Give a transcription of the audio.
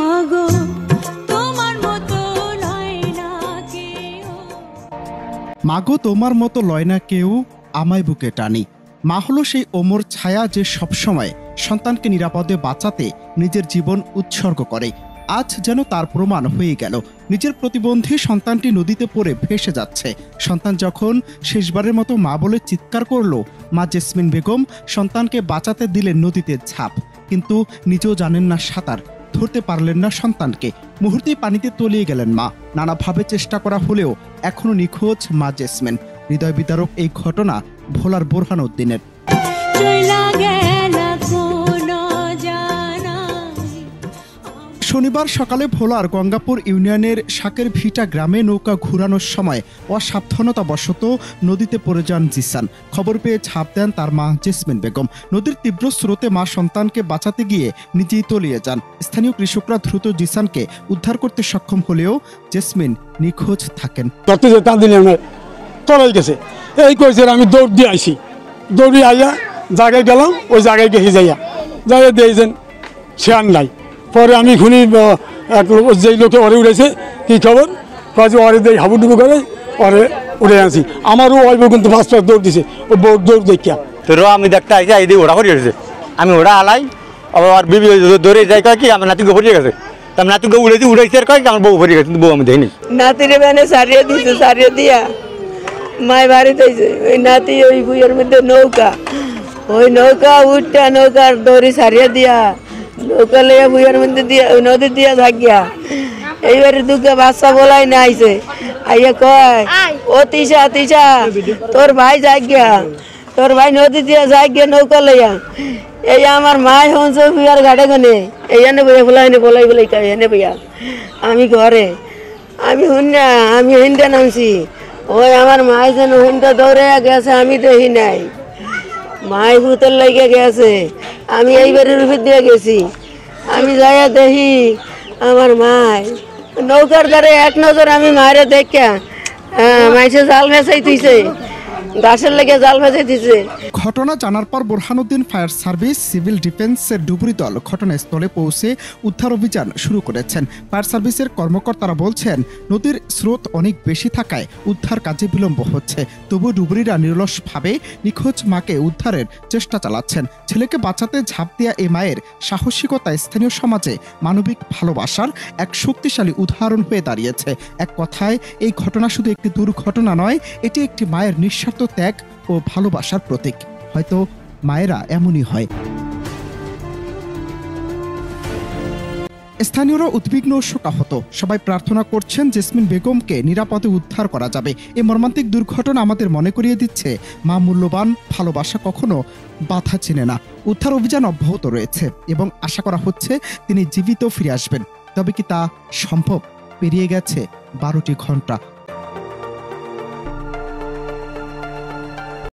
মাগো তোমার মতো লয় না কেউ। মাগো তোমার মতো লয় না কেউ, আমায় বুকে টানি। মা হলো সেই অমর ছায়া যে সবসময় সন্তানকে নিরাপদে বাঁচাতে নিজের জীবন উৎসর্গ করে। আজ যেন তার প্রমাণ হয়ে গেল। নিজের প্রতিবন্ধী সন্তানটি নদীতে পড়ে ভেসে যাচ্ছে। সন্তান যখন শেষবারের মতো মা বলে চিৎকার করল, মা জেসমিন বেগম সন্তানকে বাঁচাতে দিলেন নদীতে ঝাঁপ, কিন্তু নিজেও জানেন না সাঁতার, ধরতে পারলেন না সন্তানকে। মুহূর্তেই পানিতে তলিয়ে গেলেন মা। নানাভাবে চেষ্টা করা হলেও এখনো নিখোঁজ মা জেসমিন। হৃদয় বিদারক এই ঘটনা ভোলার বোরহানউদ্দিনের। শনিবার সকালে ভোলার গঙ্গাপুর ইউনিয়নের শাকের ভিটা গ্রামে নৌকা ঘুরানোর সময় অসাবধানতাবশত নদীতে পড়ে যান জিসান। খবর পেয়ে ঝাঁপ দেন তার মা জেসমিন বেগম। নদীর তীব্র স্রোতে মা সন্তানকে বাঁচাতে গিয়ে নিজেই তলিয়ে যান। স্থানীয় কৃষকরা দ্রুত জিসানকে উদ্ধার করতে সক্ষম হলেও জেসমিন নিখোঁজ থাকেন। গেছে এই কইছে আমি দৌড় দিয়ে আইছি, দৌড়ি আইয়া জায়গায় গেলাম, ওই জায়গায় গিয়ে যাইয়া জায়গায় দিয়েছেন শেয়ার নাই। পরে আমি খুনি যেই লোকে ওরে উড়েছে কি খবর কাজে ওরে দিয়ে হাবুডুবু করে ওরে উড়ে আনছি। আমারও অল্প কিন্তু পাঁচ দৌড় দিছে, ও দৌড় দেখিয়া তো আমি দেখতে আইসি এই দিয়ে ওরা হরিয়ে গেছে। আমি ওরা হালাই আবার বিবি দৌড়ে যাই কয় কি আমার নাতিকে হরিয়ে গেছে। তার নাতিকে উড়েছি আর কয় কি আমার বউ হরিয়ে গেছে, কিন্তু বউ আমি দেখিনি। নাতিরে মানে সারিয়ে দিছে, সারিয়ে দিয়া মায় বাড়িতে ওই নাতি ওই বুয়ের মধ্যে নৌকা, ওই নৌকা উঠটা নৌকার দড়ি সারিয়ে দিয়া নৌকা লইয়া বুয়ের মধ্যে দিয়া ওই নদী দিয়া থাকিয়া এইবারে দুঃখে বাচ্চা বলাই না আইছে। আইয়া কয় ও তিসা তিসা তোর ভাই যাই গিয়া, তোর ভাই নদী দিয়া যাই গিয়া নৌকা লইয়া। এই আমার মায় হংস বুয়ার ঘাটে গনে এই এনে বইয়া বলাই বলাই বলাই কয় এনে বইয়া আমি ঘরে আমি হুন্না আমি হিন্দা নামছি। ওই আমার মায় যেন হিন্দা দৌড়ে গেছে, আমি দেখি নাই। মায় ভূতের লেগে গেছে, আমি এইবারের উপর দিয়ে গেছি। আমি যাইয়া দেখি আমার মায় নৌকার দ্বারে এক নজর আমি মায়ের দেখা মাইসে জাল ভেসাই দিছে, গাছের লেগে জাল ভেসাই দিছে। ঘটনা জানার পর বোরহানউদ্দিন ফায়ার সার্ভিস, সিভিল ডিফেন্সের ডুবুরি দল ঘটনাস্থলে পৌঁছে উদ্ধার অভিযান শুরু করেছেন। ফায়ার সার্ভিসের কর্মকর্তারা বলছেন, নদীর স্রোত অনেক বেশি থাকায় উদ্ধার কাজে বিলম্ব হচ্ছে। তবু ডুবুরিরা নিরলসভাবে নিখোঁজ মাকে উদ্ধারের চেষ্টা চালাচ্ছেন। ছেলেকে বাঁচাতে ঝাঁপ দেওয়া এই মায়ের সাহসিকতা স্থানীয় সমাজে মানবিক ভালোবাসার এক শক্তিশালী উদাহরণ হয়ে দাঁড়িয়েছে। এক কথায় এই ঘটনা শুধু একটি দুর্ঘটনা নয়, এটি একটি মায়ের নিঃস্বার্থ ত্যাগ ও ভালোবাসার প্রতীক। হয়তো মায়েরা এমনই হয়। স্থানীয়রা উদ্বিগ্ন ও শোকাহত। সবাই প্রার্থনা করছেন জেসমিন বেগমকে নিরাপদে উদ্ধার করা যাবে। এই মর্মান্তিক দুর্ঘটনা আমাদের মনে করিয়ে দিচ্ছে, মা মূল্যবান, ভালোবাসা কখনো বাধা চেনে না। উদ্ধার অভিযান অব্যাহত রয়েছে এবং আশা করা হচ্ছে তিনি জীবিত ফিরে আসবেন। তবে কি তা সম্ভব? পেরিয়ে গেছে 12টি ঘন্টা।